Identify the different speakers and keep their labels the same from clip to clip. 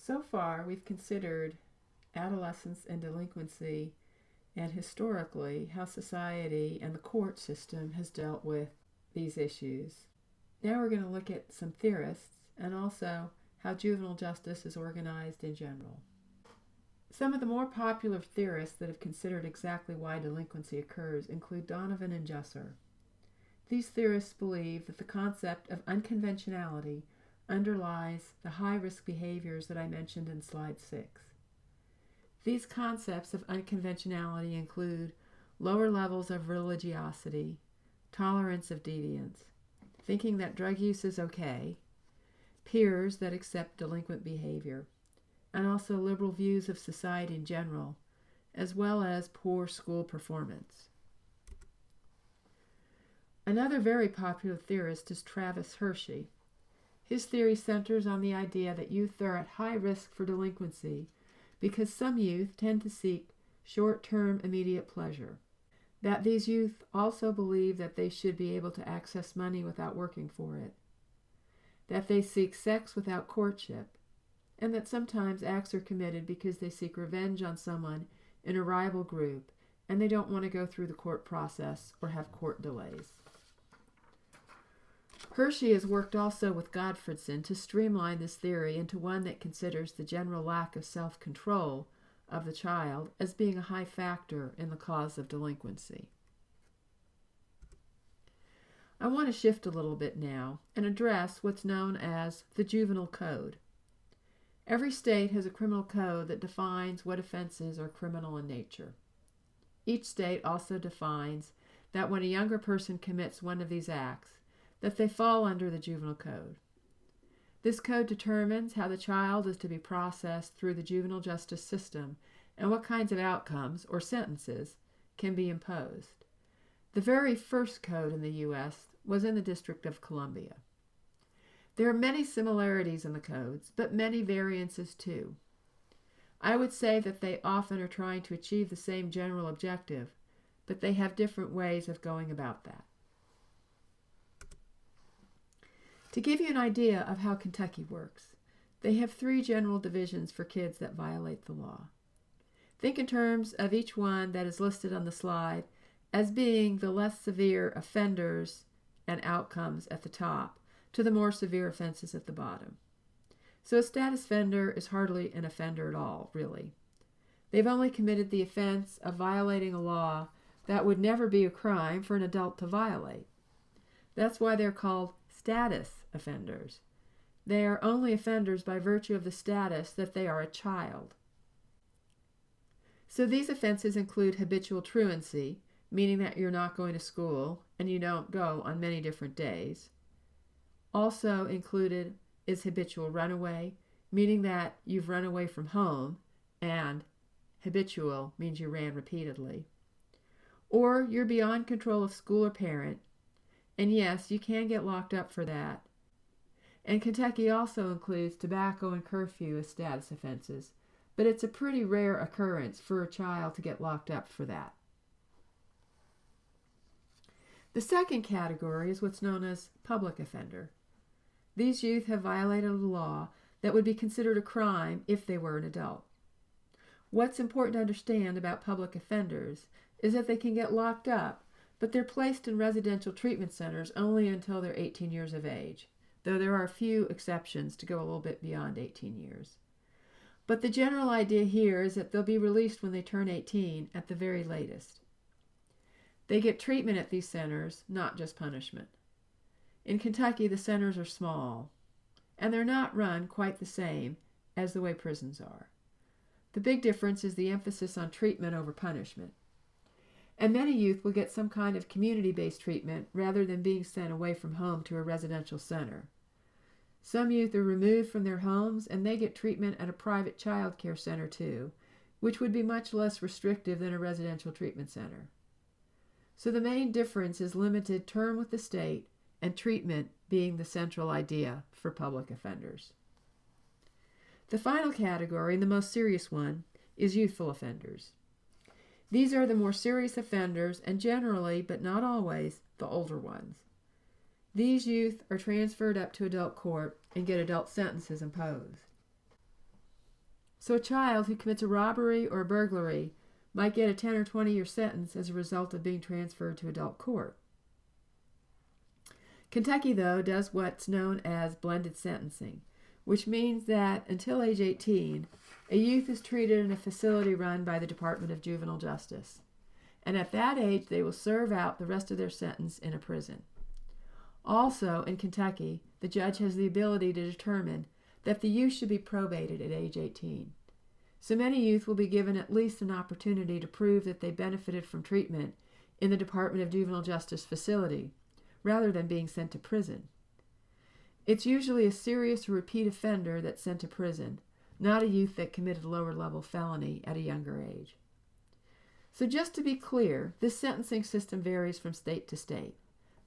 Speaker 1: So far, we've considered adolescence and delinquency and historically how society and the court system has dealt with these issues. Now we're going to look at some theorists and also how juvenile justice is organized in general. Some of the more popular theorists that have considered exactly why delinquency occurs include Donovan and Jusser. These theorists believe that the concept of unconventionality underlies the high-risk behaviors that I mentioned in slide 6. These concepts of unconventionality include lower levels of religiosity, tolerance of deviance, thinking that drug use is okay, peers that accept delinquent behavior, and also liberal views of society in general, as well as poor school performance. Another very popular theorist is Travis Hershey. His theory centers on the idea that youth are at high risk for delinquency because some youth tend to seek short-term immediate pleasure, that these youth also believe that they should be able to access money without working for it, that they seek sex without courtship, and that sometimes acts are committed because they seek revenge on someone in a rival group and they don't want to go through the court process or have court delays. Hershey has worked also with Gottfredson to streamline this theory into one that considers the general lack of self-control of the child as being a high factor in the cause of delinquency. I want to shift a little bit now and address what's known as the juvenile code. Every state has a criminal code that defines what offenses are criminal in nature. Each state also defines that when a younger person commits one of these acts, that they fall under the juvenile code. This code determines how the child is to be processed through the juvenile justice system and what kinds of outcomes or sentences can be imposed. The very first code in the U.S. was in the District of Columbia. There are many similarities in the codes, but many variances too. I would say that they often are trying to achieve the same general objective, but they have different ways of going about that. To give you an idea of how Kentucky works, they have 3 general divisions for kids that violate the law. Think in terms of each one that is listed on the slide as being the less severe offenders and outcomes at the top to the more severe offenses at the bottom. So a status offender is hardly an offender at all, really. They've only committed the offense of violating a law that would never be a crime for an adult to violate. That's why they're called status offenders. They are only offenders by virtue of the status that they are a child. So these offenses include habitual truancy, meaning that you're not going to school and you don't go on many different days. Also included is habitual runaway, meaning that you've run away from home, and habitual means you ran repeatedly. Or you're beyond control of school or parent, and yes, you can get locked up for that. And Kentucky also includes tobacco and curfew as status offenses, but it's a pretty rare occurrence for a child to get locked up for that. The second category is what's known as public offender. These youth have violated a law that would be considered a crime if they were an adult. What's important to understand about public offenders is that they can get locked up, but they're placed in residential treatment centers only until they're 18 years of age, though there are a few exceptions to go a little bit beyond 18 years. But the general idea here is that they'll be released when they turn 18 at the very latest. They get treatment at these centers, not just punishment. In Kentucky, the centers are small, and they're not run quite the same as the way prisons are. The big difference is the emphasis on treatment over punishment. And many youth will get some kind of community-based treatment rather than being sent away from home to a residential center. Some youth are removed from their homes and they get treatment at a private child care center too, which would be much less restrictive than a residential treatment center. So the main difference is limited term with the state and treatment being the central idea for public offenders. The final category, and the most serious one, is youthful offenders. These are the more serious offenders and generally, but not always, the older ones. These youth are transferred up to adult court and get adult sentences imposed. So a child who commits a robbery or a burglary might get a 10 or 20-year sentence as a result of being transferred to adult court. Kentucky, though, does what's known as blended sentencing, which means that until age 18, a youth is treated in a facility run by the Department of Juvenile Justice. And at that age, they will serve out the rest of their sentence in a prison. Also, in Kentucky, the judge has the ability to determine that the youth should be probated at age 18. So many youth will be given at least an opportunity to prove that they benefited from treatment in the Department of Juvenile Justice facility, rather than being sent to prison. It's usually a serious or repeat offender that's sent to prison, not a youth that committed a lower-level felony at a younger age. So just to be clear, this sentencing system varies from state to state.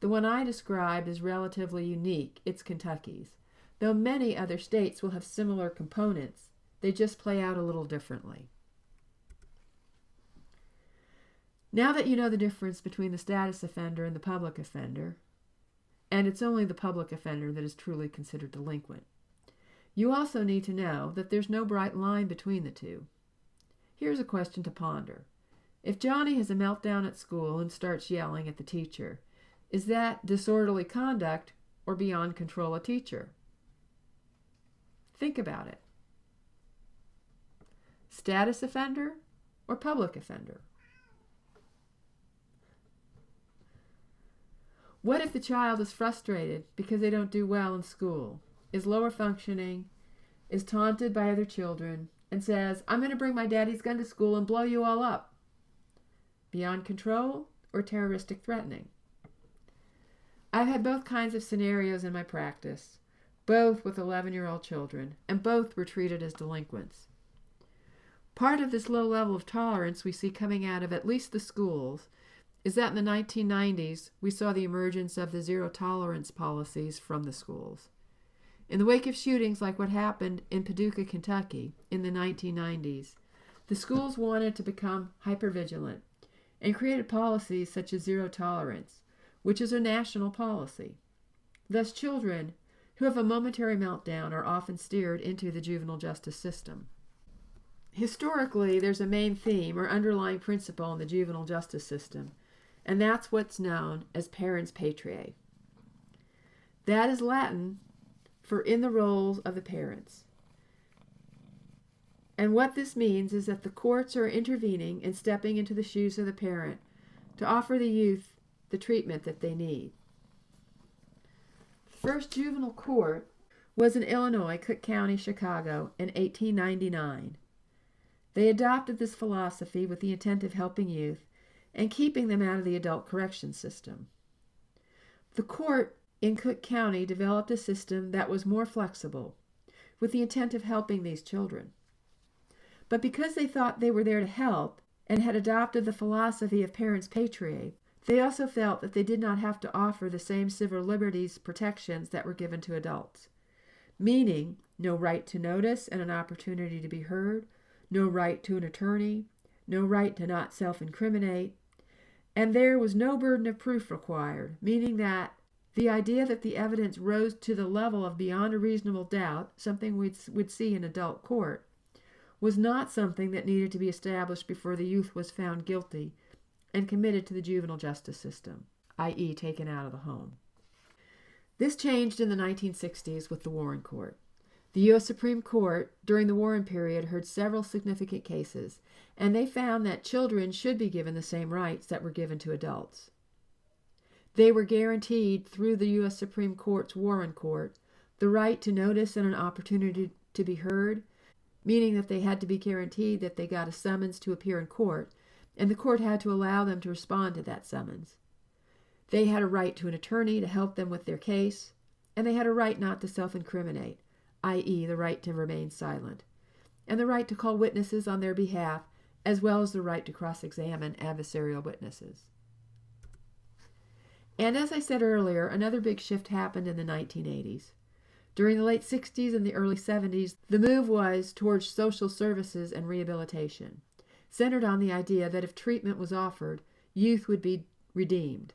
Speaker 1: The one I described is relatively unique. It's Kentucky's, though many other states will have similar components. They just play out a little differently. Now that you know the difference between the status offender and the public offender, and it's only the public offender that is truly considered delinquent, you also need to know that there's no bright line between the two. Here's a question to ponder. If Johnny has a meltdown at school and starts yelling at the teacher, is that disorderly conduct or beyond control a teacher? Think about it. Status offender or public offender? What if the child is frustrated because they don't do well in school, is lower functioning, is taunted by other children, and says, "I'm going to bring my daddy's gun to school and blow you all up"? Beyond control or terroristic threatening? I've had both kinds of scenarios in my practice, both with 11-year-old children, and both were treated as delinquents. Part of this low level of tolerance we see coming out of at least the schools is that in the 1990s, we saw the emergence of the zero-tolerance policies from the schools. In the wake of shootings like what happened in Paducah, Kentucky in the 1990s, the schools wanted to become hypervigilant and created policies such as zero tolerance, which is a national policy. Thus, children who have a momentary meltdown are often steered into the juvenile justice system. Historically, there's a main theme or underlying principle in the juvenile justice system, and that's what's known as parens patriae. That is Latin for in the roles of the parents. And what this means is that the courts are intervening and stepping into the shoes of the parent to offer the youth the treatment that they need. The first juvenile court was in Illinois, Cook County, Chicago, in 1899. They adopted this philosophy with the intent of helping youth and keeping them out of the adult correction system. The court in Cook County developed a system that was more flexible, with the intent of helping these children. But because they thought they were there to help and had adopted the philosophy of parens patriae, they also felt that they did not have to offer the same civil liberties protections that were given to adults, meaning no right to notice and an opportunity to be heard, no right to an attorney, no right to not self-incriminate, and there was no burden of proof required, meaning that the idea that the evidence rose to the level of beyond a reasonable doubt, something we'd see in adult court, was not something that needed to be established before the youth was found guilty and committed to the juvenile justice system, i.e. taken out of the home. This changed in the 1960s with the Warren Court. The U.S. Supreme Court, during the Warren period, heard several significant cases, and they found that children should be given the same rights that were given to adults. They were guaranteed through the U.S. Supreme Court's Warren Court the right to notice and an opportunity to be heard, meaning that they had to be guaranteed that they got a summons to appear in court, and the court had to allow them to respond to that summons. They had a right to an attorney to help them with their case, and they had a right not to self-incriminate, i.e. the right to remain silent, and the right to call witnesses on their behalf, as well as the right to cross-examine adversarial witnesses. And as I said earlier, another big shift happened in the 1980s. During the late 60s and the early 70s, the move was towards social services and rehabilitation, centered on the idea that if treatment was offered, youth would be redeemed.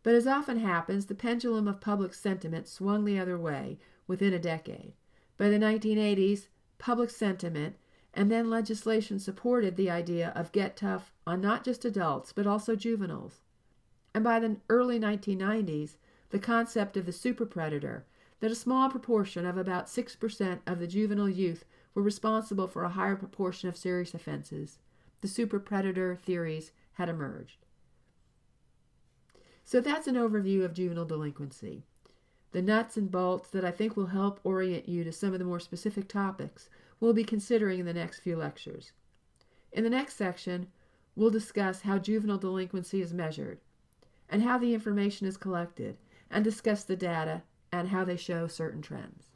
Speaker 1: But as often happens, the pendulum of public sentiment swung the other way within a decade. By the 1980s, public sentiment and then legislation supported the idea of get tough on not just adults but also juveniles. And by the early 1990s, the concept of the super predator, that a small proportion of about 6% of the juvenile youth were responsible for a higher proportion of serious offenses, the super predator theories had emerged. So that's an overview of juvenile delinquency. The nuts and bolts that I think will help orient you to some of the more specific topics we'll be considering in the next few lectures. In the next section, we'll discuss how juvenile delinquency is measured and how the information is collected, and discuss the data and how they show certain trends.